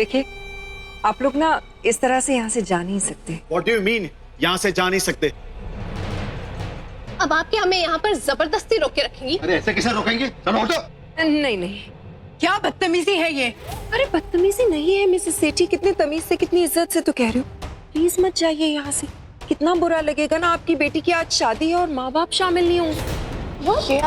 देखिए, आप लोग ना इस तरह से यहाँ से जा नहीं सकते। What do you mean? यहाँ से जा नहीं सकते? अब आप क्या हमें यहाँ पर जबरदस्ती रोक के रखेंगी? अरे ऐसे कैसे रोकेंगे? चलो हटो। नहीं नहीं, क्या बदतमीजी है ये? अरे बदतमीजी नहीं है मिसेस सेठी, कितनी तमीज से कितनी इज्जत से तो कह रही हूँ, प्लीज मत जाइए यहाँ से। कितना बुरा लगेगा ना, आपकी बेटी की आज शादी है और माँ बाप शामिल नहीं होंगे।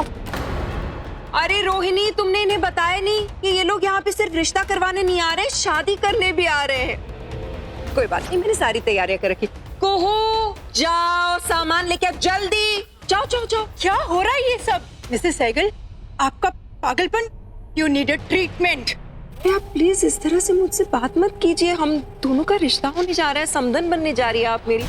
अरे रोहिणी, तुमने इन्हें बताया नहीं कि ये लोग यहाँ पे सिर्फ रिश्ता करवाने नहीं आ रहे, शादी करने भी आ रहे हैं। कोई बात नहीं, मैंने सारी तैयारियां कर रखी। कोहो, जाओ सामान लेके आओ जल्दी, जाओ जाओ जाओ। क्या हो रहा है ये सब? मिसेस सहगल, आपका पागलपन, यू नीड अ ट्रीटमेंट। आप प्लीज इस तरह से मुझसे बात मत कीजिए, हम दोनों का रिश्ता होने जा रहा है, समधन बनने जा रही है आप मेरी।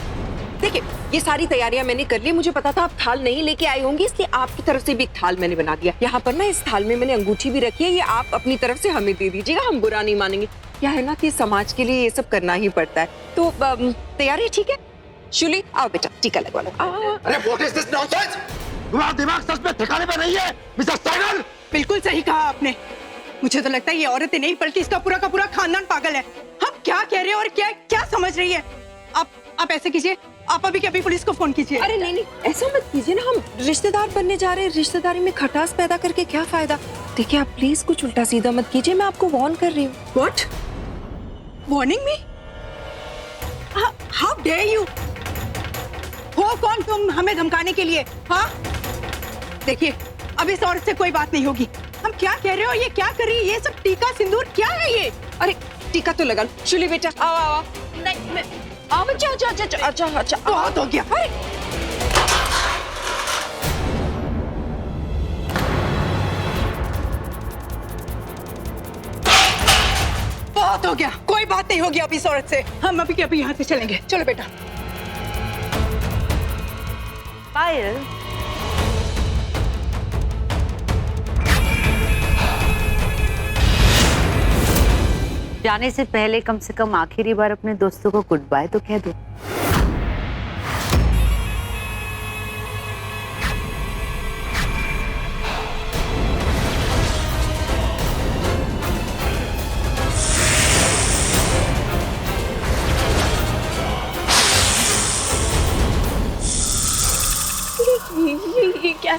देखिए, ये सारी तैयारियां मैंने कर ली, मुझे पता था आप थाल नहीं लेके आई होंगी, इसलिए आपकी तरफ से भी एक थाल मैंने बना दिया। यहाँ पर ना इस थाल में मैंने अंगूठी भी रखी है, ये आप अपनी तरफ से हमें दे दीजिएगा, हम बुरा नहीं मानेंगे। क्या है ना कि समाज के लिए ये सब करना ही पड़ता है। तो तैयारी ठीक है? शुली, आओ बेटा, टीका लगवा लो। अरे what is this nonsense? तुम्हारा दिमाग सच में ठिकाने पे नहीं है, मिस्टर सहगल? बिल्कुल सही कहा आपने। मुझे तो लगता है ये औरतें नहीं बल्कि इसका पूरा का पूरा खानदान पागल है। हम क्या कह रहे हैं और क्या क्या समझ रही है? आप ऐसे कीजिए, आप अभी के अभी पुलिस को फोन कीजिए। अरे नहीं नहीं, ऐसा मत कीजिए ना, हम रिश्तेदार बनने जा रहे हैं, रिश्तेदारी में खटास पैदा करके क्या फायदा। देखिए, आप प्लीज कुछ उल्टा सीधा मत कीजिए, मैं आपको वार्न कर रही हूँ। What? Warning me? How dare you? हो कौन तुम हमें धमकाने के लिए? हाँ? देखिए, अब इस औरत से कोई बात नहीं होगी। हम क्या कह रहे हो, ये क्या कर रही है? ये सब टीका सिंदूर क्या है ये? अरे टीका तो लगा लो। शुली बेटा, आओ आओ आओ। नहीं मैं आओ बच्चा, अच्छा अच्छा अच्छा अच्छा अच्छा। बहुत हो गया। अरे बहुत हो गया, कोई बात नहीं होगी अब इस औरत से। हम अभी के अभी यहाँ से चलेंगे। चलो बेटा। पायल, जाने से पहले कम से कम आखिरी बार अपने दोस्तों को गुड बाय तो कह दो। ये क्या?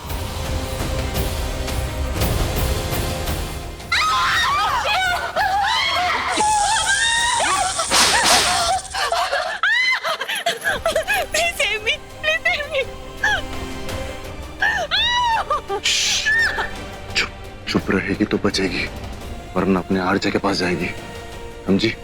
चुप रहेगी तो बचेगी, वरना अपने आरजे के पास जाएगी, समझी?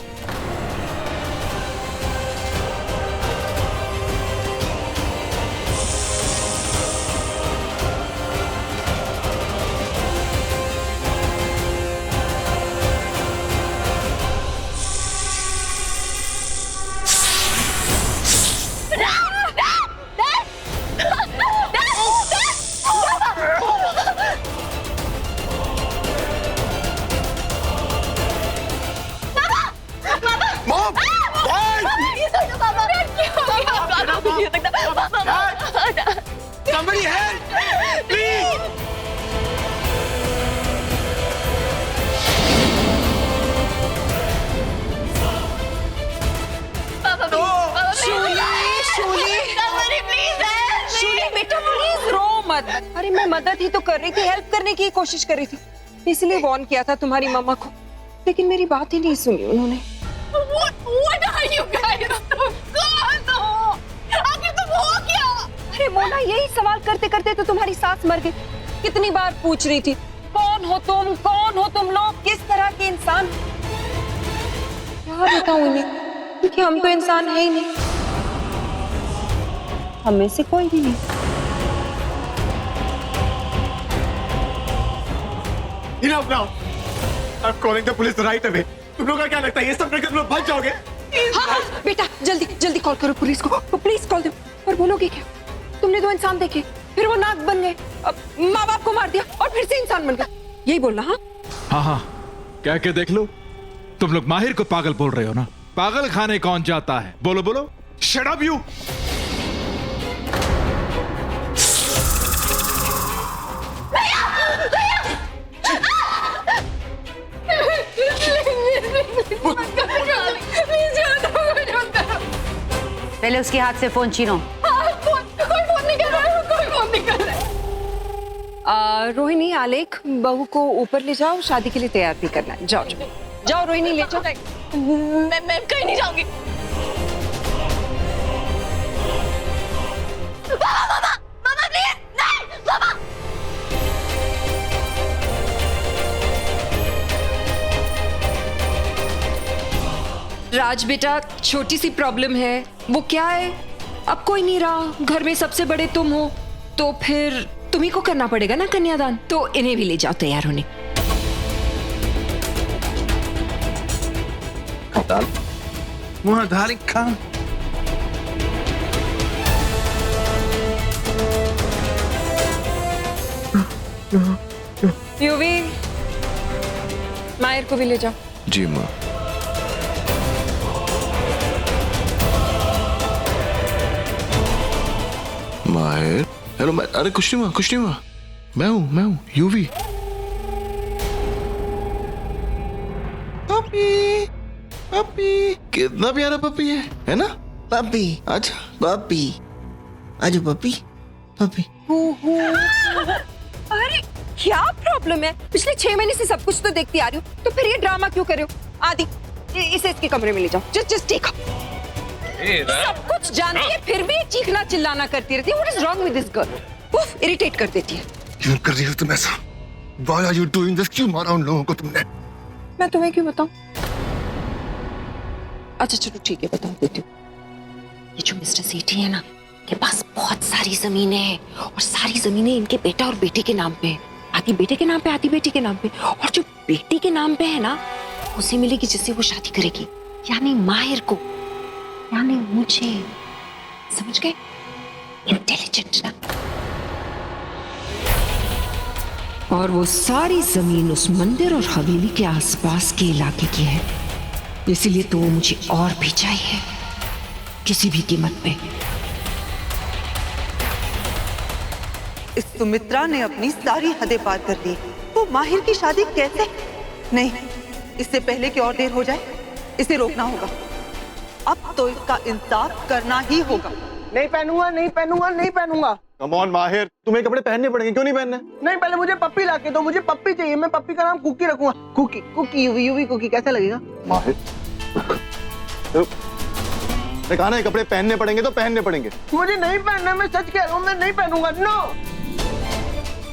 Somebody help! Please! शुली बेटा प्लीज रो मत। अरे मैं मदद ही तो कर रही थी, हेल्प करने की कोशिश कर रही थी, इसलिए वार्न किया था तुम्हारी मामा को, लेकिन मेरी बात ही नहीं सुनी उन्होंने। What are you guys? कौन हो? आखिर तुम हो क्या? अरे मोना, यही सवाल करते करते तो तुम्हारी सास मर गई। कितनी बार पूछ रही थी, कौन हो तुम, कौन हो तुम लोग, किस तरह के इंसान? क्या बताऊं इन्हें, क्योंकि हम तो इंसान है ही नहीं, हम में से कोई भी नहीं। Enough now! I'm calling the police right away. तुम लोगों का क्या लगता है ये सब करके तुम लोग भाग जाओगे? हाँ हाँ बेटा, जल्दी जल्दी कॉल करो पुलिस को, प्लीज कॉल दो। और बोलोगे क्या, तुमने दो इंसान देखे, फिर वो नाग बन गए, माँ बाप को मार दिया और फिर से इंसान बन गए, यही बोलना? हाँ हाँ हाँ, कह के देख लो। तुम लोग माहिर को पागल बोल रहे हो ना? पागल खाने कौन जाता है? बोलो बोलो। Shut up you. मत पहले उसके हाथ से फोन छीनो। कोई फोन नहीं कर रहा है, कोई फोन नहीं कर रहा है। रोहिणी, आलेख, बहू को ऊपर ले जाओ, शादी के लिए तैयार भी करना है। जाओ जाओ जाओ रोहिणी, ले जाओ। मैं कहीं नहीं जाऊंगी। मामा प्लीज नहीं, मामा। राज बेटा, छोटी सी प्रॉब्लम है। वो क्या है? अब कोई नहीं रहा, घर में सबसे बड़े तुम हो, तो फिर तुम्ही को करना पड़ेगा ना कन्यादान। तो इन्हें भी ले जाओ तैयार होने। यूवी, मायर को भी ले जाओ। जी माँ। माहिर, हेलो। अरे कुछ नहीं माँ, मैं हूँ यूवी। पपी कितना प्यारा पपी है ना? पपी, अच्छा पपी, आज पपी, पपी। अरे क्या प्रॉब्लम है? पिछले 6 महीने से सब कुछ तो देखती आ रही हूँ, तो फिर ये ड्रामा क्यों कर रहे हो? आदि, इसे इसके कमरे में ले जाओ। जस्ट टेक सब कुछ जानती है, फिर भी चीखना चिल्लाना करती रहती है। What is wrong with this girl? उफ, इरिटेट कर देती है। क्यों कर रही हो तुम ऐसा? Why are you doing this? क्यों मारा उन लोगों को तुमने? मैं तुम्हें क्यों बताऊं? अच्छा चलो ठीक है, बता देती हूँ। ये जो मिस्टर सेठी है ना, के पास बहुत सारी जमीनें हैं, और सारी जमीनें इनके बेटा और बेटी के नाम पे है। आधी बेटे के नाम पे, आधी बेटी के नाम पे। और जो बेटी के नाम पे है ना, उसे मिलेगी जिससे वो शादी करेगी, यानी माहिर को, यानी मुझे। समझ गए? इंटेलिजेंट ना। और वो सारी जमीन उस मंदिर और हवेली के आसपास के इलाके की है, इसीलिए तो वो मुझे और भी चाहिए, किसी भी कीमत पे। इस सुमित्रा ने अपनी सारी हदें पार कर दी। वो माहिर की शादी कैसे? नहीं, इससे पहले कि और देर हो जाए, इसे रोकना होगा। अब तो इसका इंसाफ करना ही होगा। नहीं पहनूंगा, नहीं पहनूंगा, नहीं पहनूंगा। कम ऑन माहिर, तुम्हें कपड़े पहनने पड़ेंगे, क्यों नहीं पहनने? नहीं, पहले मुझे पप्पी लाके दो, मुझे पप्पी चाहिए। मैं पप्पी का नाम कुकी रखूंगा। Cookie, cookie, Yuvi, Yuvi cookie. कैसा लगेगा? माहिर, मैं कहा ना कपड़े पहनने पड़ेंगे तो पहनने पड़ेंगे। मुझे नहीं पहनना, मैं सच कह रहा हूँ, मैं नहीं पहनूंगा। नो।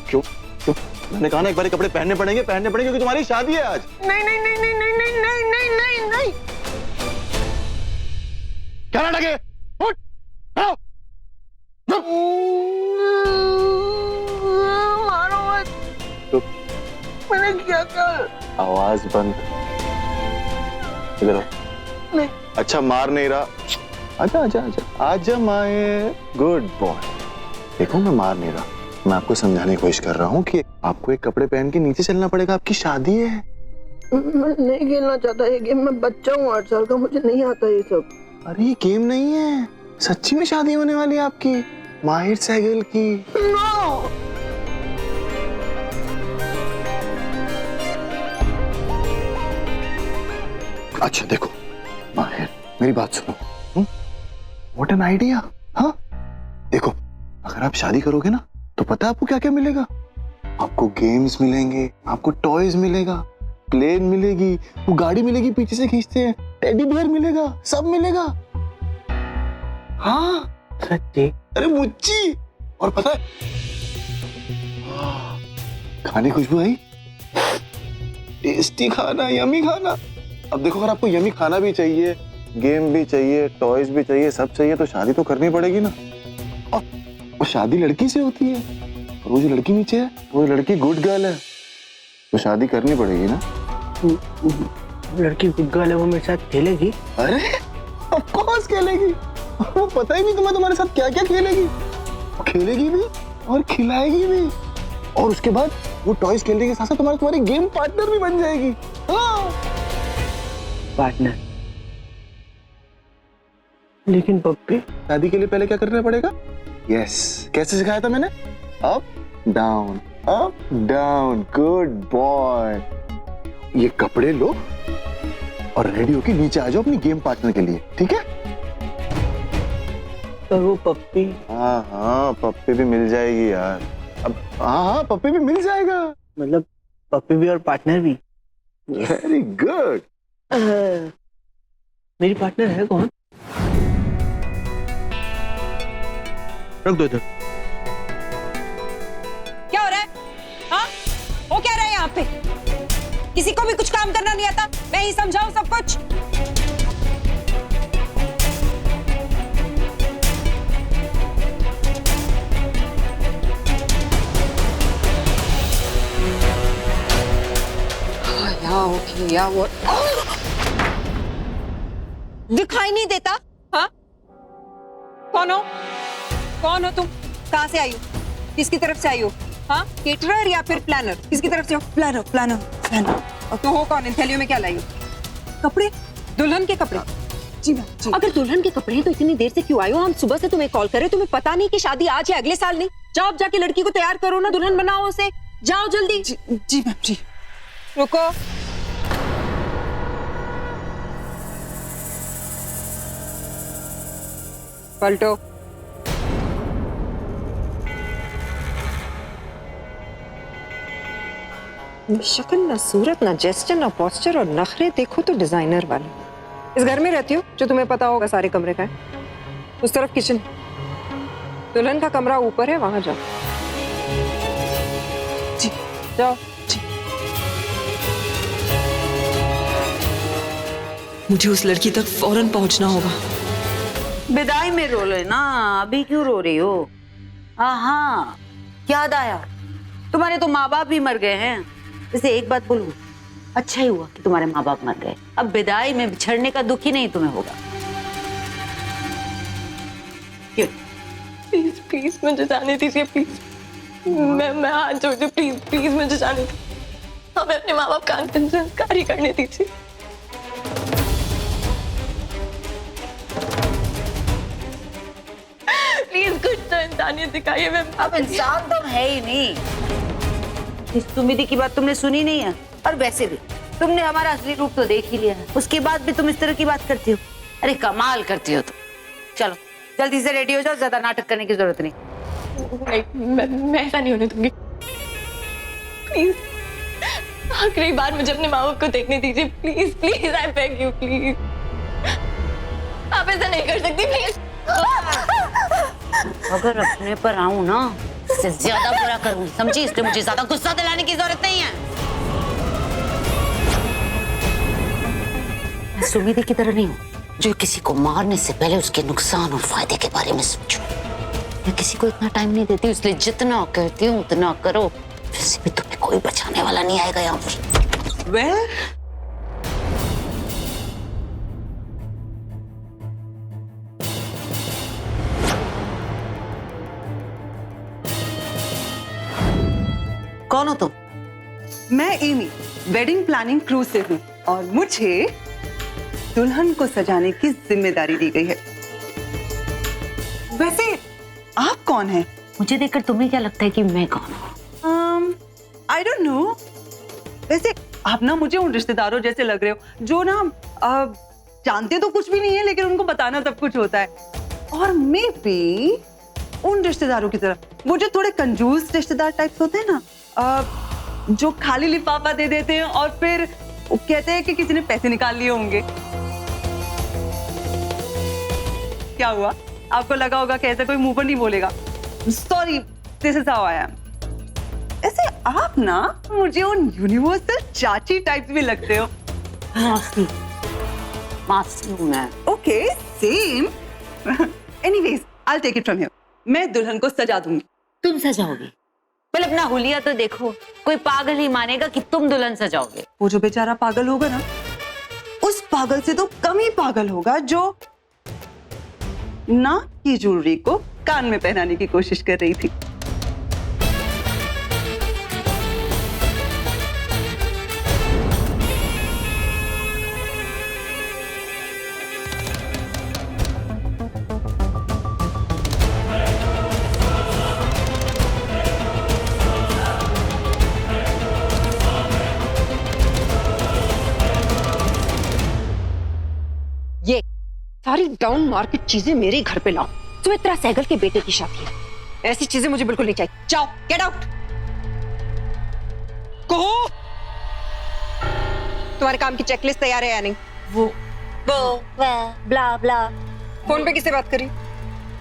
क्यों? क्यों? मैंने कहा ना एक बार कपड़े पहनने पड़ेंगे क्योंकि तुम्हारी शादी है आज। नहीं नहीं नहीं नहीं नहीं नहीं नहीं नहीं नहीं नहीं। क्या नाटक है? उठ, आओ, चुप। मारो मत। चुप। मैंने क्या कर? आवाज बंद। इधर आओ। नहीं। अच्छा मार नहीं रहा। आजा आजा आजा आजा माहिर, गुड बॉय। देखो मैं मार नहीं रहा, मैं आपको समझाने की कोशिश कर रहा हूँ कि आपको एक कपड़े पहन के नीचे चलना पड़ेगा, आपकी शादी है। मैं नहीं खेलना चाहता ये गेम। मैं बच्चा हूँ 8 साल का, मुझे नहीं आता ये सब। अरे ये गेम नहीं है, सच्ची में शादी होने वाली है आपकी माहिर सहगल की। नो। अच्छा देखो माहिर, मेरी बात सुनो। What an idea. हाँ देखो, अगर आप शादी करोगे ना तो पता है आपको क्या क्या मिलेगा? आपको गेम्स मिलेंगे, आपको टॉयज मिलेगा, प्लेन मिलेगी, वो गाड़ी मिलेगी पीछे से खींचते हैं, टेडी बियर मिलेगा, सब मिलेगा। हाँ सच्ची? अरे मुच्ची। और पता है खाने खुशबू आई, टेस्टी खाना, यमी खाना। अब देखो अगर आपको यमी खाना भी चाहिए, गेम भी चाहिए, टॉयज भी चाहिए, सब चाहिए, तो शादी तो करनी पड़ेगी ना। और शादी लड़की से होती है, और वो जो लड़की नीचे है वो लड़की गुड गर्ल है, तो शादी करनी पड़ेगी ना। लड़की गुड गर्ल है, वो मेरे साथ खेलेगी? अरे ऑफ कोर्स खेलेगी। वो पता ही नहीं तुम्हारे साथ क्या क्या खेलेगी। वो खेलेगी भी और खिलाएगी भी, और उसके बाद वो टॉयज खेलने के साथ साथ तुम्हारी गेम पार्टनर भी बन जाएगी। हाँ पार्टनर। लेकिन पप्पी, शादी के लिए पहले क्या करना पड़ेगा? यस, कैसे सिखाया था मैंने? Up down, good boy. ये कपड़े लो और रेडी होके नीचे आ जाओ अपनी गेम पार्टनर के लिए, ठीक है? पर वो पप्पी। हाँ हाँ, पप्पी भी मिल जाएगी यार। अब हाँ हाँ, पप्पी भी मिल जाएगा। मतलब पप्पी भी और पार्टनर भी। Very good. मेरी पार्टनर है कौन? रख दो इधर। क्या हो रहा है? हाँ, वो क्या रहा है यहाँ पे? किसी को भी कुछ काम करना नहीं आता? मैं ही समझाऊं सब कुछ? या वो दिखाई नहीं देता? हाँ, कौन हो? कौन हो तुम? कहाँ से आई हो? किसकी तरफ से आई हो? हाँ, केटरर या फिर प्लानर? किसकी तरफ से हो? Plano plano plano. और तो हो कौन? इन थैलियों में क्या लाई हो? कपड़े? दुल्हन के कपड़े? जी मैम जी। अगर दुल्हन के कपड़े हैं तो इतनी देर से क्यों आए हो? हम सुबह से तुम्हें कॉल करे, तुम्हें पता नहीं कि शादी आज या अगले साल नहीं? जाओ अब जाके लड़की को तैयार करो ना, दुल्हन बनाओ उसे। जाओ जल्दी। जी मैम जी। रुको। पलटो। शक्ल ना सूरत ना जेस्चर ना पोस्चर और नखरे देखो तो डिजाइनर वाले। इस घर में रहती हो जो तुम्हें पता होगा सारे कमरे का है। उस तरफ किचन, दुल्हन का कमरा ऊपर है, वहां जाओ। जी जाओ। मुझे उस लड़की तक फौरन पहुंचना होगा। विदाई में रो ले ना, अभी क्यों रो रही हो? हाँ, याद आया, तुम्हारे तो माँ बाप भी मर गए हैं। वैसे एक बात बोलूं, अच्छा ही हुआ कि तुम्हारे माँ बाप मर गए। अब विदाई में बिछड़ने का दुख ही नहीं तुम्हें होगा। क्यों? प्लीज प्लीज मुझे जाने दीजिए, प्लीज। मैं हाथ जोड़ती हूँ, प्लीज प्लीज मुझे जाने दीजिए। हमें अपने माँ बाप का अंतिम संस्कार ही करने दीजिए। प्लीज कुछ तो इंसानियत दिखाइए। मैं अब इंसान तो है ही नहीं। इस सुमिति की बात तुमने सुनी नहीं है, और वैसे भी तुमने हमारा असली रूप तो देख ही लिया है। उसके बाद भी तुम इस तरह की बात करती हो। अरे कमाल करती हो तुम। चलो जल्दी से रेडी हो जाओ, ज्यादा नाटक करने की जरूरत नहीं। मैं ऐसा नहीं होने दूंगी। प्लीज आखिरी बार मुझे अपने माँ बाप को देखने दीजिए। Please please, I beg you, please. आप ऐसा नहीं कर सकती, प्लीज। अगर अपने पर आऊं ना, इससे ज्यादा बुरा करूंगी, समझी? इसलिए मुझे ज्यादा गुस्सा दिलाने की जरूरत नहीं है। मैं सुमिति की तरह नहीं हूँ जो किसी को मारने से पहले उसके नुकसान और फायदे के बारे में सोचूं। मैं किसी को इतना टाइम नहीं देती, इसलिए जितना कहती हूँ उतना करो। वैसे भी तुम्हें कोई बचाने वाला नहीं आएगा यहाँ पर। वेल, कौन हो तुम? मैं एमी, वेडिंग प्लानिंग क्रू से हूँ और मुझे दुल्हन को सजाने की जिम्मेदारी दी गई है। वैसे आप कौन हैं? मुझे देखकर तुम्हें क्या लगता है कि मैं कौन हूँ? आई डोंट नो। वैसे आप ना मुझे उन रिश्तेदारों जैसे लग रहे हो जो ना जानते तो कुछ भी नहीं है लेकिन उनको बताना सब कुछ होता है। और मे बी उन रिश्तेदारों की तरह, वो जो थोड़े कंजूस रिश्तेदार टाइप्स होते हैं ना, जो खाली लिफाफा दे देते हैं और फिर वो कहते हैं कि किसी ने पैसे निकाल लिए होंगे। क्या हुआ? आपको लगा होगा कि ऐसा कोई मुंह पर नहीं बोलेगा। Sorry, this is how I am. ऐसे आप ना मुझे उन यूनिवर्सल चाची टाइप्स भी लगते हो। मासी, मासी हूँ मैं। Okay, same. Anyways, I will take it from here. मैं दुल्हन को सजा दूंगी। तुम सजाओगी? पहले अपना हुलिया तो देखो। कोई पागल ही मानेगा कि तुम दुल्हन सजाओगे। वो जो बेचारा पागल होगा ना, उस पागल से तो कम ही पागल होगा जो नाक की ज्वेलरी को कान में पहनाने की कोशिश कर रही थी। ये सारी डाउन मार्केट चीजें मेरे घर पे लाओ। सुमित्रा सहगल के बेटे की शादी है। ऐसी चीजें मुझे बिल्कुल नहीं चाहिए। जाओ, गेट आउट। कहो तुम्हारे काम की चेकलिस्ट तैयार है या नहीं? वो ब्ला ब्ला। फोन पे किससे बात करी?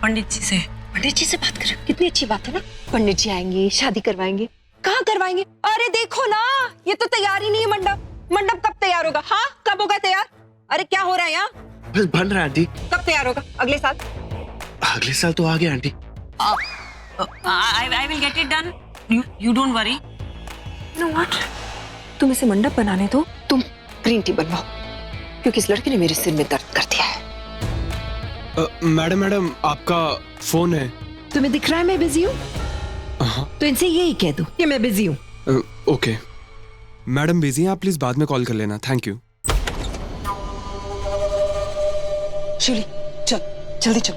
पंडित जी से। पंडित जी से बात कर? कितनी अच्छी बात है ना। पंडित जी आएंगे, शादी करवाएंगे। कहाँ करवाएंगे? अरे देखो ना, ये तो तैयार ही नहीं है मंडप। मंडप कब तैयार होगा? हाँ, कब होगा तैयार? अरे क्या हो रहा है यहाँ? बस बन रहा है आंटी। कब तैयार होगा? अगले साल? अगले साल तो आ गया aunty. I will get it done. You don't worry. You know what? तुम इसे मंडप बनाने दो, तुम ग्रीन टी बनवाओ, क्योंकि इस लड़के ने मेरे सिर में दर्द कर दिया है। मैडम आपका फोन है। तुम्हें दिख रहा है मैं बिजी हूँ? तो इनसे यही कह दो कि मैं बिजी हूँ। ओके मैडम, बिजी हैं आप, प्लीज बाद में कॉल कर लेना। Thank you. शूली चल, जल्दी चल।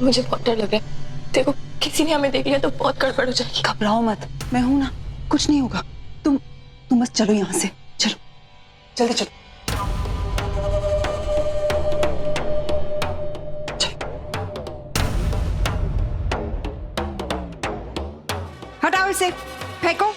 मुझे बहुत डर लग रहा है। देखो किसी ने हमें देख लिया तो बहुत गड़बड़ हो जाएगी। घबराओ मत, मैं हूं ना, कुछ नहीं होगा। तुम बस चलो यहाँ से, चलो जल्दी चलो। हटाओ इसे, फेंको।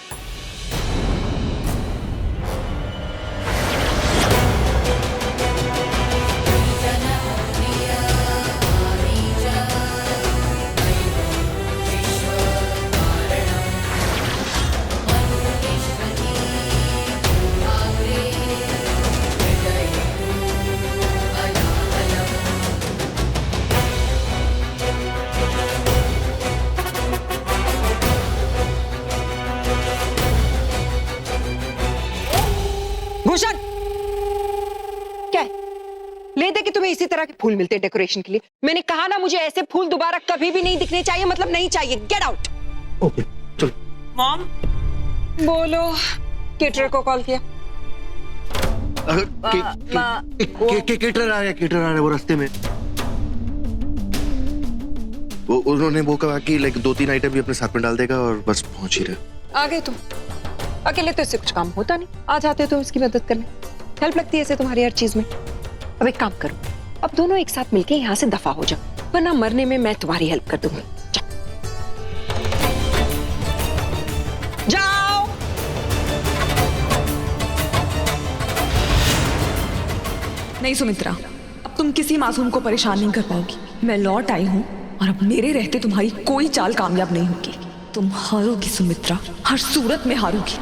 भूषण, क्या है? ले दे कि तुम्हें इसी तरह के फूल मिलते हैं डेकोरेशन के लिए। मैंने कहा ना, मुझे ऐसे फूल दोबारा कभी भी नहीं दिखने चाहिए, मतलब नहीं चाहिए। Get out. ओके चलो। मॉम, बोलो, केटरर को कॉल किया? केटर आ रहा है वो रास्ते में। वो उन्होंने वो कहा कि लाइक 2-3 आइटम भी अपने साथ में डाल देगा और बस पहुंच ही रहे। आ गए तुम? अकेले तो इससे कुछ काम होता नहीं, आ जाते हो तुम इसकी मदद करने। हेल्प लगती है इसे तुम्हारी हर चीज में। अब एक काम करो, अब दोनों एक साथ मिलके यहाँ से दफा हो जाओ, वरना मरने में मैं तुम्हारी हेल्प कर दूंगी। जाओ। नहीं सुमित्रा, अब तुम किसी मासूम को परेशान नहीं कर पाओगी। मैं लौट आई हूँ और अब मेरे रहते तुम्हारी कोई चाल कामयाब नहीं होगी। तुम हारोगी सुमित्रा, हर सूरत में हारोगी।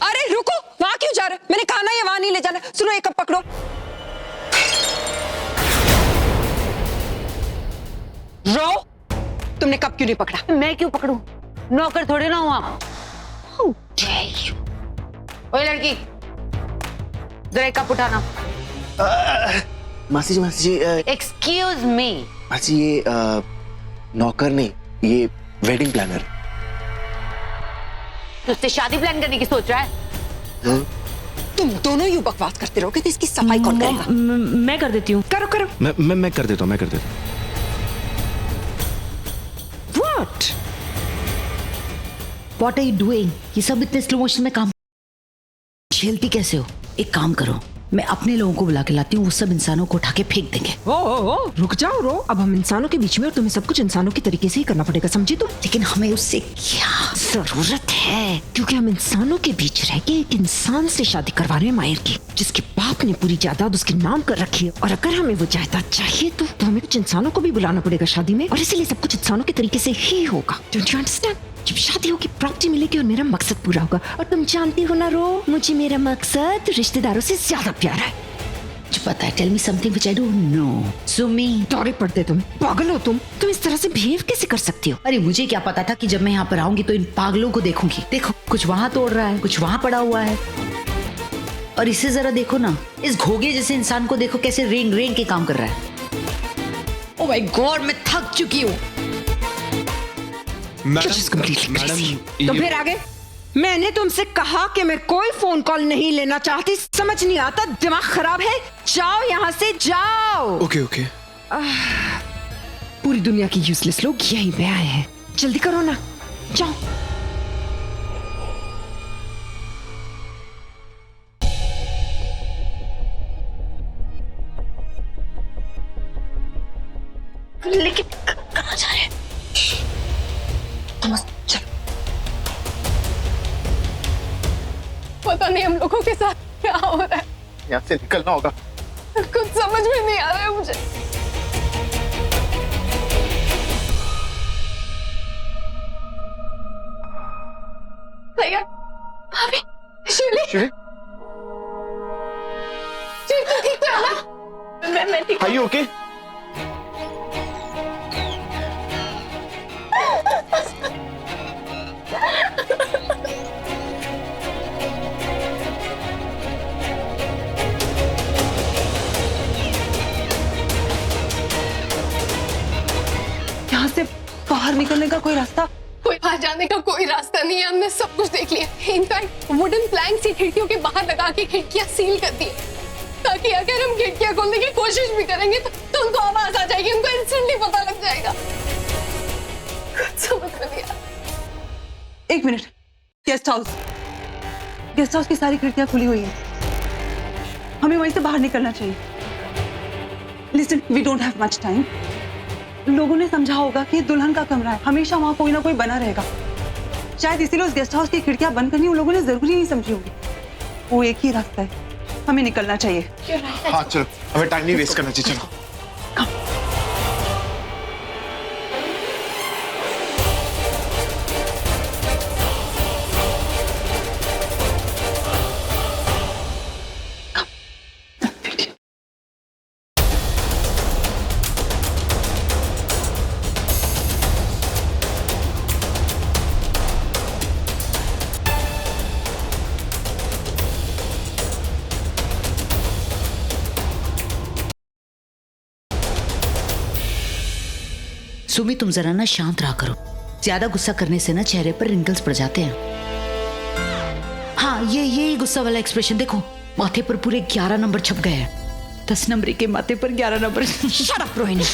अरे रुको, वहां क्यों जा रहे हो? मैंने कहा ना ये वहां नहीं ले जाना। सुनो, एक कप पकड़ो। रो, तुमने कप क्यों नहीं पकड़ा? मैं क्यों पकड़ूं? नौकर थोड़े ना हूं आप। ओए लड़की, जरा एक कप उठाना। मासी जी एक्सक्यूज मी। मासी ये नौकर नहीं, ये वेडिंग प्लानर। तुझसे शादी प्लान करने की सोच रहा है? तुम दोनों यूं बकवास करते रहोगे तो इसकी सफाई कौन करेगा? मैं कर देती हूँ। करो करो। मैं कर देता हूँ। What are you doing? ये सब इतने स्लो मोशन में काम झेलती कैसे हो? एक काम करो, मैं अपने लोगों को बुला के लाती हूँ, वो सब इंसानों को उठा के फेंक देंगे। ओ, रुक जाओ रो। अब हम इंसानों के बीच में और तुम्हें सब कुछ इंसानों के तरीके से ही करना पड़ेगा, समझी तुम? लेकिन हमें उससे क्या जरूरत है? क्योंकि हम इंसानों के बीच रह के एक इंसान से शादी करवा रहे हैं माहिर की, जिसके बाप ने पूरी जायदाद उसके नाम कर रखी है। और अगर हमें वो जायदाद चाहिए तो हमें कुछ इंसानों को भी बुलाना पड़ेगा शादी में, और इसीलिए सब कुछ इंसानों के तरीके से ही होगा। Don't you understand? जब शादी होगी, प्रॉपर्टी मिलेगी और मेरा मकसद पूरा होगा। और तुम जानती हो ना रो, मुझे मेरा मकसद रिश्तेदारों से ज्यादा प्यारा है। जो पता है, tell me something which I don't know. Sumi, दौरे पड़ते तुम, पागल हो तुम इस तरह से बिहेव कैसे कर सकती हो? अरे मुझे क्या पता था कि जब मैं यहाँ पर आऊंगी तो इन पागलों को देखूंगी। देखो, कुछ वहां तोड़ रहा है, कुछ वहां पड़ा हुआ है, और इसे जरा देखो ना, इस घोगे जैसे इंसान को देखो कैसे रेंग रेंग के काम कर रहा है। ओह माय गॉड, मैं थक चुकी हूँ। मैडम तो फिर आगे? मैंने तुमसे कहा कि मैं कोई फोन कॉल नहीं लेना चाहती, समझ नहीं आता? दिमाग खराब है? जाओ यहाँ से, जाओ। ओके पूरी दुनिया के यूजलेस लोग यहीं पे आए हैं। जल्दी करो ना, जाओ। लेकिन कहाँ जा रहे हैं? पता नहीं हम लोगों के साथ क्या हो रहा है। यहाँ से निकलना होगा। कुछ समझ में नहीं आ रहा है मुझे। भैया, भाभी, शिवली, शिवली, शिव तू ठीक तो है ना? मैं ठीक। are you okay? यहाँ से बाहर निकलने का कोई रास्ता? कोई बाहर जाने का कोई रास्ता नहीं है। हमने सब कुछ देख लिया। इनफैक्ट वुडन प्लैंक्स ही खिड़कियों के बाहर लगा के खिड़कियां सील कर दी, ताकि अगर हम खिड़कियां खोलने की कोशिश भी करेंगे तो उनको आवाज आ जाएगी, उनको इंस्टेंटली पता लग जाएगा। कुछ समझ में नहीं आ रहा। एक मिनट, गेस्ट हाउस की सारी खिड़कियां खुली हुई हैं। हमें वहीं से बाहर निकलना चाहिए। Listen, we don't have much time. लोगों ने समझा होगा कि ये दुल्हन का कमरा है, हमेशा वहां कोई ना कोई बना रहेगा। शायद इसीलिए उस गेस्ट हाउस की खिड़कियां बंद करनी उन लोगों ने जरूरी नहीं समझी होगी। वो एक ही रास्ता है, हमें निकलना चाहिए। हाँ चलो, हमें टाइम नहीं वेस्ट करना चाहिए। चलो। सुमी, तुम जरा ना शांत रहा करो। ज्यादा गुस्सा करने से ना चेहरे पर रिंकल्स पड़ जाते हैं। हाँ, ये गुस्सा वाला एक्सप्रेशन देखो, माथे पर पूरे 11 नंबर छप गए हैं। 10 नंबर के माथे पर 11 नंबर। Shut up Rohini.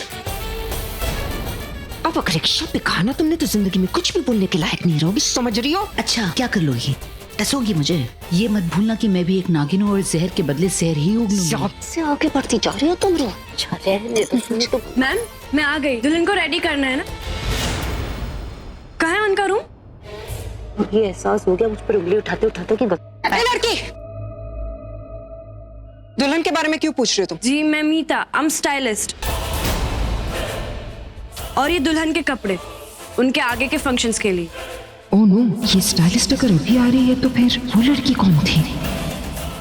अब अगर एक शब्द कहा ना तुमने तो जिंदगी में कुछ भी बोलने के लायक नहीं रहोगी, समझ रही हो? अच्छा, क्या कर लोगी? डसोगी मुझे? ये मत भूलना कि मैं भी एक नागिन हूँ और जहर के बदले जहर ही उगलूंगी। से आगे बढ़ती जा रही हो तुम। मैम, मैं आ गई। दुल्हन को रेडी करना है ना? कहाँ है उनका रूम? ये एहसास हो गया मुझ पर उंगली उठाते उठाते कि लड़की, दुल्हन के बारे में क्यों पूछ रहे हो तुम? जी मैं मीता, आई एम स्टाइलिस्ट। और ये दुल्हन के कपड़े उनके आगे के फंक्शंस के लिए। ओह नो, ये स्टाइलिस्ट अगर अभी आ रही है तो फिर वो लड़की कौन थी?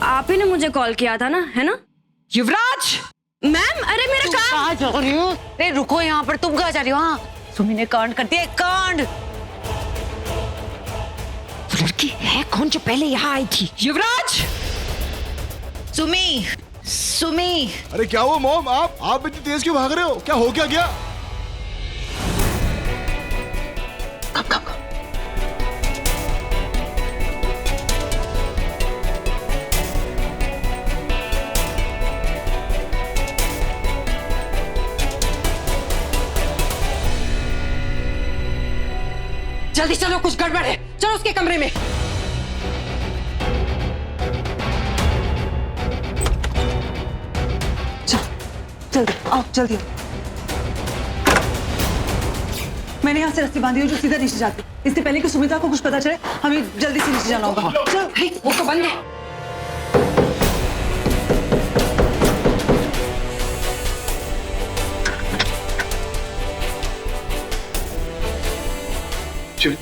आप ही ने मुझे कॉल किया था ना, है ना? युवराज! मैम, अरे मेरा काम। कहाँ जा रही हो? अरे रुको, यहाँ पर तुम कहाँ जा रही हो? हाँ, सुमी ने कांड कर दिया, कांड। वो लड़की है कौन जो पहले यहाँ आई थी? युवराज! सुमी। अरे क्या हुआ मॉम? आप इतनी तेज क्यों भाग रहे हो? क्या हो गया? जल्दी चलो, कुछ गड़बड़ है। चलो उसके कमरे में। जल्दी आओ, जल्दी आओ। मैंने यहाँ से रस्सी बांधी है जो सीधा नीचे जाती है। इससे पहले कि सुमित्रा को कुछ पता चले, हमें जल्दी से नीचे जाना होगा। चलो। वो तो बंद है। चल।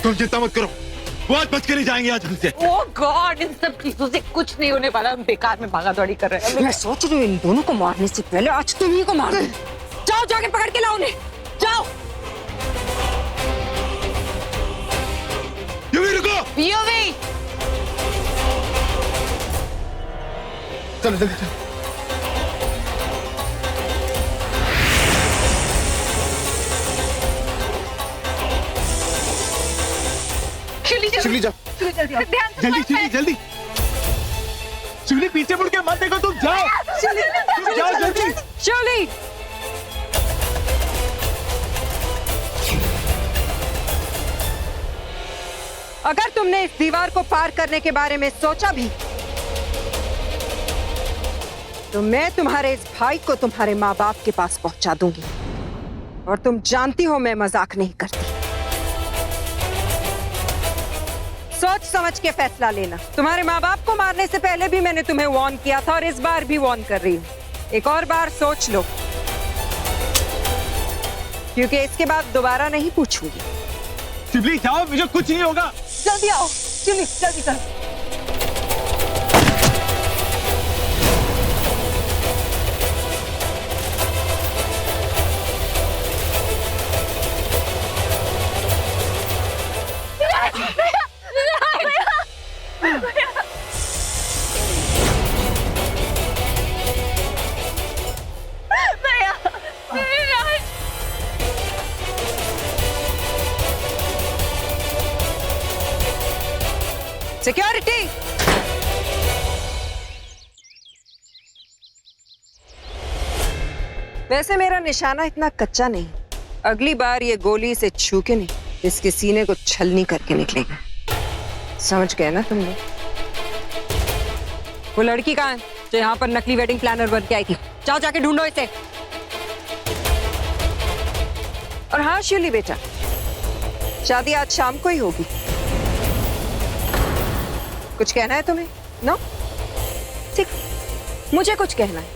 तुम चिंता मत करो, वो आज बच के नहीं जाएंगे आज हमसे। ओह गॉड, इन सब चीजों से कुछ नहीं होने वाला। हम बेकार में भागा दौड़ी कर रहे हैं। मैं सोच रही हूँ इन दोनों को मारने से पहले आज तुम ही को मार दो। जाओ जाके पकड़ के लाओ उन्हें, जाओ। युवी रुको, यूवी, चलो जल्दी चलो। शिवली जाओ, जल्दी जल्दी जल्दी। शिवली पीछे मुड़ के मत देखो, तुम जाओ, तुम जाओ जल्दी। शिवली, अगर तुमने इस दीवार को पार करने के बारे में सोचा भी तो मैं तुम्हारे इस भाई को तुम्हारे माँ बाप के पास पहुंचा दूंगी। और तुम जानती हो मैं मजाक नहीं करती। सोच समझ के फैसला लेना। तुम्हारे माँ बाप को मारने से पहले भी मैंने तुम्हें वार्न किया था और इस बार भी वार्न कर रही हूँ। एक और बार सोच लो, क्योंकि इसके बाद दोबारा नहीं पूछूंगी। शिवली जाओ, मुझे कुछ नहीं होगा। जल्दी आओ। शिवली जल्दी करो। सिक्योरिटी, वैसे मेरा निशाना इतना कच्चा नहीं। अगली बार ये गोली इसे छू के नहीं, इसके सीने को छलनी करके निकलेगा। समझ गए ना तुम लोग? वो लड़की कहाँ है जो यहाँ पर नकली वेडिंग प्लानर बन के आई थी? जाओ जाके ढूंढो इसे। और हाँ शिवली बेटा, शादी आज शाम को ही होगी। कुछ कहना है तुम्हें? नो? ठीक, मुझे कुछ कहना है।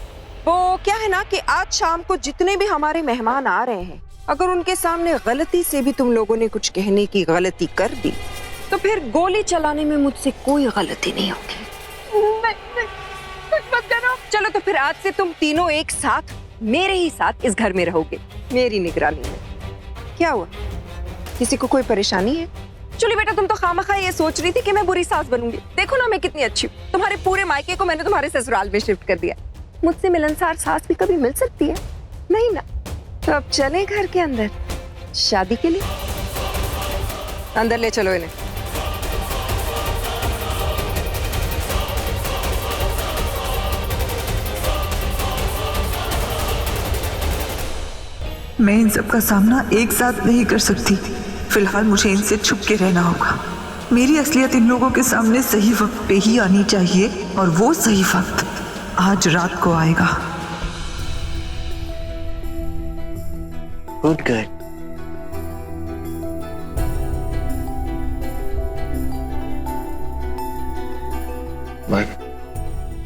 वो क्या है ना कि आज शाम को जितने भी हमारे मेहमान आ रहे हैं, अगर उनके सामने गलती से भी तुम लोगों ने कुछ कहने की गलती कर दी तो फिर गोली चलाने में मुझसे कोई गलती नहीं होगी। कुछ मत करो। चलो तो फिर आज से तुम तीनों एक साथ मेरे ही साथ इस घर में रहोगे, मेरी निगरानी में। क्या हुआ? किसी को कोई परेशानी है? चलो बेटा, तुम तो खामखा ये सोच रही थी कि मैं बुरी सास बनूंगी। देखो ना मैं कितनी अच्छी हूँ। तुम्हारे पूरे मायके को मैंने तुम्हारे ससुराल में शिफ्ट कर दिया। मुझसे मिलनसार सास भी कभी मिल सकती है? नहीं ना। तो अब चलें घर के अंदर शादी के लिए। अंदर ले चलो इन्हें। मैं इन सब का सामना एक साथ नहीं कर सकती। फिलहाल मुझे इनसे छुप के रहना होगा। मेरी असलियत इन लोगों के सामने सही वक्त पे ही आनी चाहिए, और वो सही वक्त आज रात को आएगा। Good girl.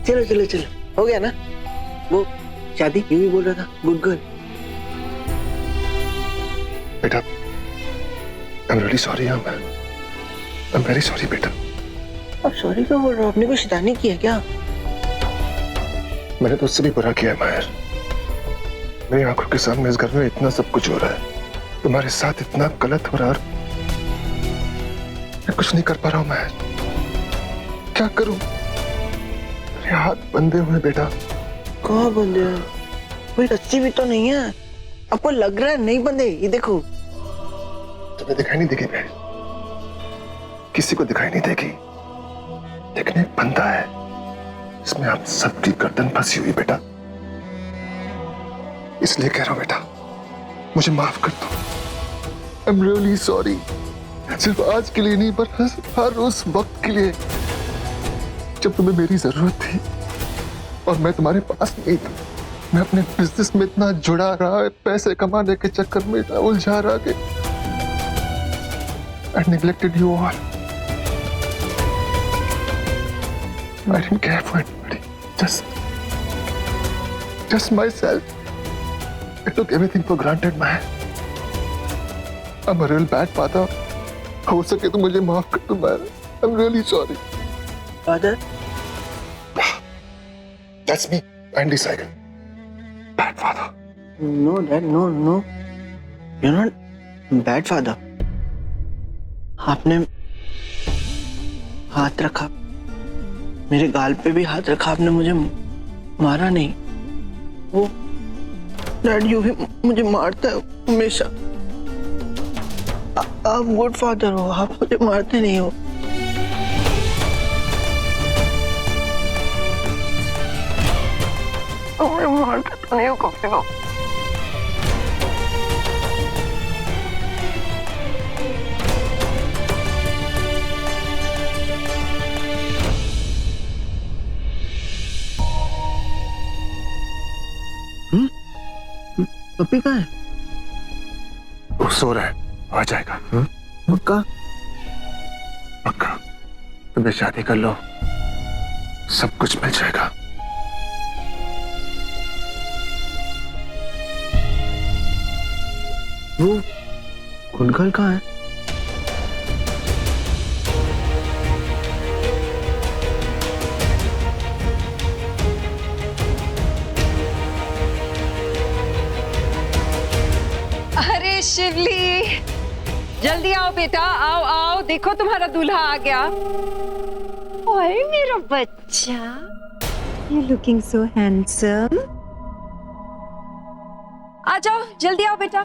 चलो चलो चलो, हो गया ना? वो शादी क्यों भी बोल रहा था? Good girl. बेटा, I'm really sorry, I'm very sorry बेटा। अब सॉरी क्यों बोल रहा हूँ? आपने कोई शैतानी की है क्या? मैंने तो उससे भी बुरा किया है माहिर। मेरी आंखों के सामने इस घर में इतना सब कुछ हो रहा है, तुम्हारे साथ इतना गलत हो रहा है, मैं कुछ नहीं कर पा रहा हूँ माहिर। क्या करूं? मेरे हाथ बंधे हुए बेटा। कहाँ बंधे हैं? कोई रस्सी भी तो नहीं है। आपको लग रहा है नहीं बंधे? ये देखो। तुम्हें दिखाई नहीं देगी बहन, किसी को दिखाई नहीं देगी, लेकिन एक बंदा है इसमें आप सबकी गर्दन फंसी हुई बेटा। इसलिए कह रहा हूं बेटा, मुझे माफ कर दो। I'm really sorry। सिर्फ आज के लिए नहीं, पर हर उस वक्त के लिए जब तुम्हें मेरी जरूरत थी और मैं तुम्हारे पास नहीं था। मैं अपने बिजनेस में इतना जुड़ा रहा है, पैसे कमाने के चक्कर में इतना उलझा रहा कि I neglected you all। I didn't care for anybody, just myself। I took everything for granted, man। I'm a real bad father, हो सके तो मुझे माफ कर दो Mahir. I am really sorry. Father, that's me, Andy Saigal, bad father. No dad, no no, you are not bad father. आपने हाथ रखा, मेरे गाल पे भी हाथ रखा, आपने मुझे मारा नहीं। वो डैड यू भी मुझे मारता है हमेशा। आप गुड फादर हो, आप मुझे मारते नहीं हो। मारते तो नहीं हो कभी हो। पप्पी कहाँ है? वो सो रहा है, आ जाएगा। पक्का? पक्का। तुम्हें शादी कर लो, सब कुछ मिल जाएगा। वो गुनगल कहाँ है? अरे शिवली, जल्दी आओ बेटा, आओ आओ, देखो तुम्हारा दूल्हा आ गया। ओए मेरा बच्चा, यू लुकिंग सो हैंडसम। आ जाओ, जल्दी आओ बेटा।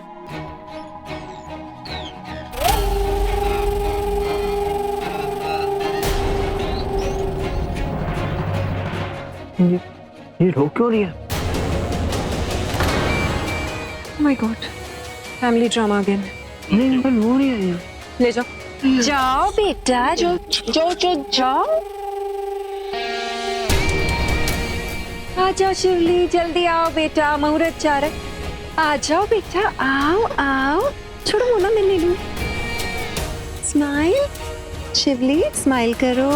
ये रो क्यों रही है? My God, family drama again. नहीं अंकल, रो रही है ये। ले जाओ, जाओ बेटा, जाओ जाओ जाओ जाओ। आ जाओ शिवली, जल्दी आओ बेटा, मुहूर्त जा रहा है। आ जाओ बेटा, आओ आओ। छोड़ो मोना, मैं ले लूं। स्माइल शिवली, स्माइल करो।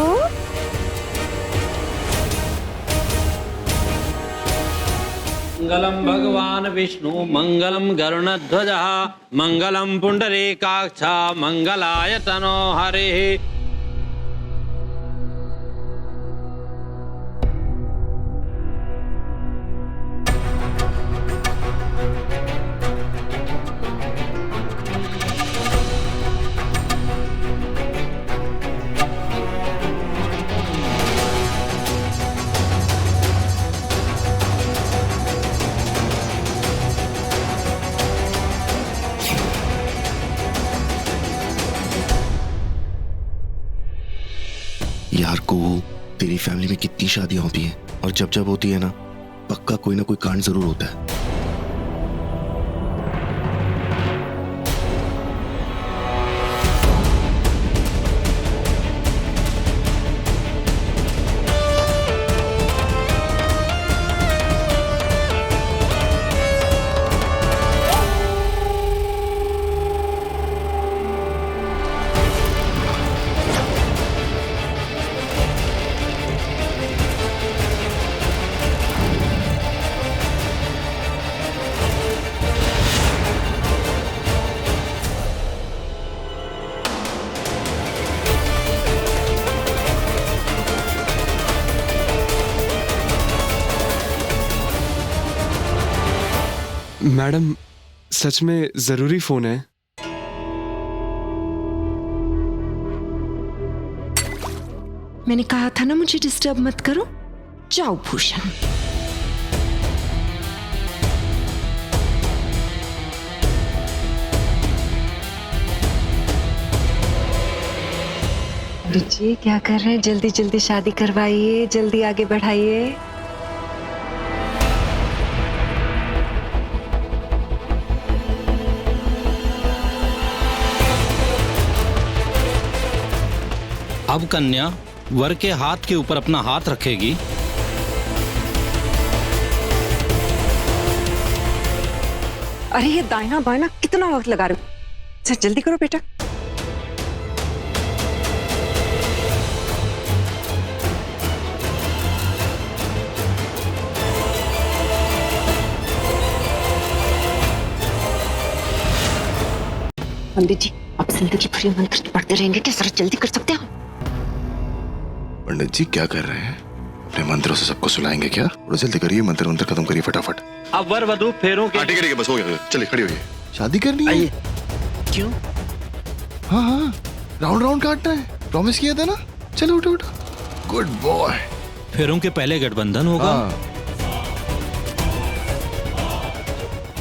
मंगलम भगवान विष्णु, मंगलम गरुणध्वजः, मंगलम पुंडरीकाक्ष, मंगलाय तनो हरिः। यार को तेरी फैमिली में कितनी शादियां होती हैं और जब जब होती है ना, पक्का कोई ना कोई कांड जरूर होता है। मैडम, सच में जरूरी फोन है। मैंने कहा था ना मुझे डिस्टर्ब मत करो। जाओ भूषण। रुचि क्या कर रहे हैं? जल्दी जल्दी शादी करवाइए, जल्दी आगे बढ़ाइए। अब कन्या वर के हाथ के ऊपर अपना हाथ रखेगी। अरे ये दाहिना बायां कितना वक्त लगा रहे हो? अच्छा जल्दी करो बेटा। पंडित जी अब जिंदगी भर ये मंत्र पढ़ते रहेंगे क्या? जरा जल्दी कर सकते हैं? पंडित जी क्या कर रहे हैं? अपने मंत्रों से सबको सुलाएंगे क्या? थोड़ा जल्दी करिए, मंत्र मंत्र खत्म करिए फटाफट। अब वर वधु फेरों के ठीक है बस हो गया, चलिए खड़ी होइए। शादी करनी है? क्यों? हाँ हाँ, राउंड राउंड काटना है, प्रॉमिस किया था ना। चलो उठो उठो, गुड बॉय। फेरों के पहले गठबंधन होगा।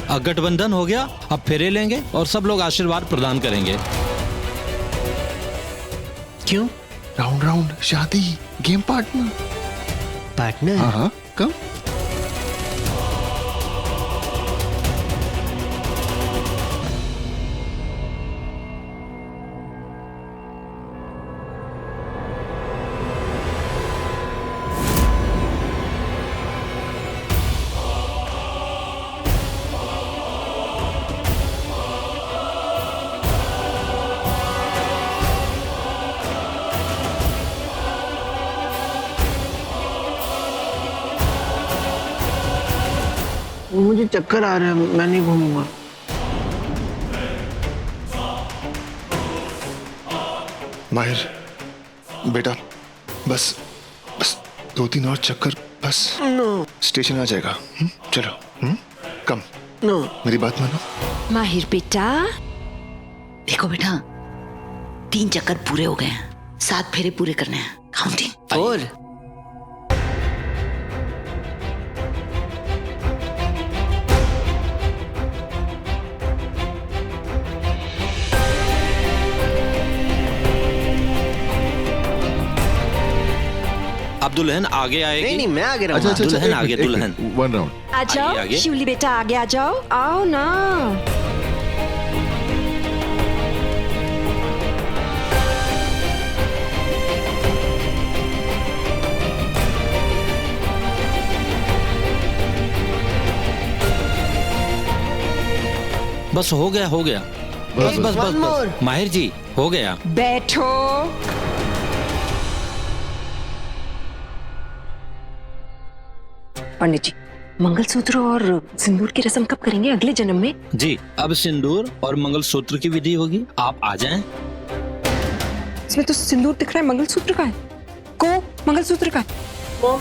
अब गठबंधन हो गया, अब फेरे लेंगे और सब लोग आशीर्वाद प्रदान करेंगे। क्यों? राउंड राउंड शादी, गेम पार्टनर। पार्टनर? हाँ हाँ, कम। मुझे चक्कर आ रहा है, मैं नहीं घूमूंगा। माहिर बेटा, बस बस 2-3 और चक्कर बस। नो स्टेशन आ जाएगा। चलो कम। नो, मेरी बात मानो। माहिर बेटा, देखो बेटा, 3 चक्कर पूरे हो गए हैं, 7 फेरे पूरे करने हैं। काउंटिंग 4। अब दुल्हन आगे आएगी। नहीं मैं आगे रहूंगा। अच्छा दुल्हन आगे, दुल्हन। 1 राउंड। आ जाओ आगे। शिवली बेटा, आगे आ जाओ, आओ ना। बस हो गया, हो गया। बस बस बस बस माहिर जी, हो गया। बैठो। पंडित जी, मंगलसूत्र और सिंदूर की रस्म कब करेंगे? अगले जन्म में? जी, अब सिंदूर और मंगलसूत्र की विधि होगी, आप आ जाएं। इसमें तो सिंदूर दिख रहा है, मंगलसूत्र का है। को मंगलसूत्र का है? वो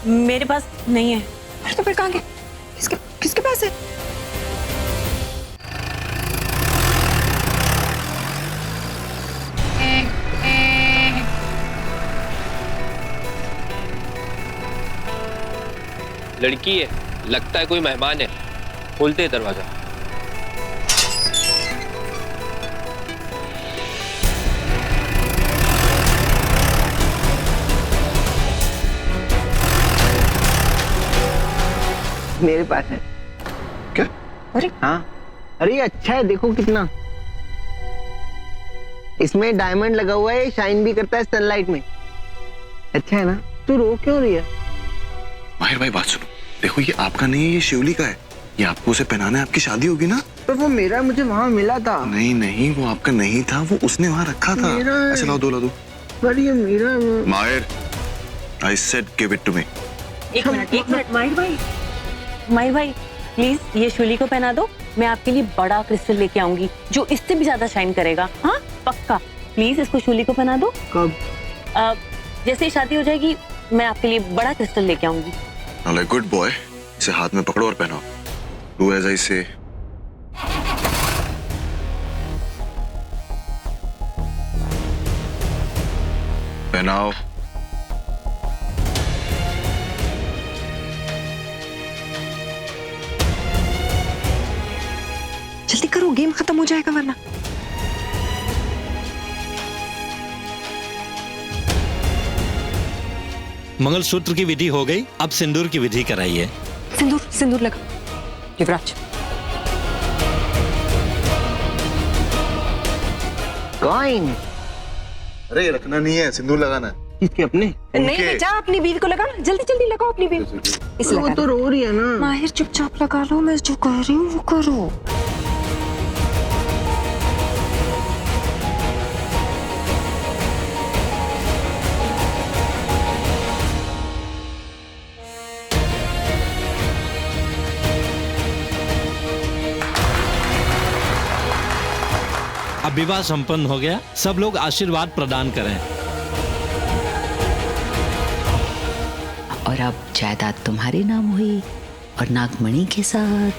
मेरे पास नहीं है। अरे तो फिर कहाँ गया? किसके किसके पास है? लड़की है, लगता है कोई मेहमान है। खोलते दरवाजा। मेरे पास है। क्या? अरे हाँ, अरे ये अच्छा है, देखो कितना। इसमें डायमंड लगा हुआ है, शाइन भी करता है सनलाइट में। अच्छा है ना? तू रो क्यों रही है? माहिर भाई बात सुनो, देखो ये आपका नहीं है, ये शिवली का है। ये आपको उसे पहनाना है, आपकी शादी होगी ना। पर वो मेरा, मुझे वहाँ मिला था। नहीं नहीं, वो आपका नहीं था, वो उसने वहाँ रखा था। मेरा है। ऐसे लाओ, दो ला दो। पर ये मेरा है। माहिर, I said give it to me। एक मिनट माहिर भाई प्लीज ये शिवली को पहना दो। मैं आपके लिए बड़ा क्रिस्टल लेके आऊंगी जो इससे भी ज्यादा शाइन करेगा। हाँ पक्का, प्लीज इसको शिवली को पहना दो। कब? जैसे ही शादी हो जाएगी मैं आपके लिए बड़ा क्रिस्टल लेके आऊंगी। Now like good boy, इसे हाथ में पकड़ो और पहनाओ। Do as I say। पहनाओ। जल्दी करो, गेम खत्म हो जाएगा वरना। मंगलसूत्र की विधि हो गई, अब सिंदूर की विधि कराइए। सिंदूर सिंदूर लगा युवराज। कॉइन? अरे रखना नहीं है, सिंदूर लगाना है। किसके? अपने? नहीं बेटा, अपनी बीवी को लगा ना, जल्दी जल्दी लगाओ अपनी बीवी। इसे वो तो रो रही है ना। माहिर चुपचाप लगा लो, मैं जो कह रही हूँ वो करो। अब अब विवाह संपन्न हो गया, सब लोग आशीर्वाद प्रदान करें। और अब जायदाद तुम्हारे नाम हुई और नागमणि के साथ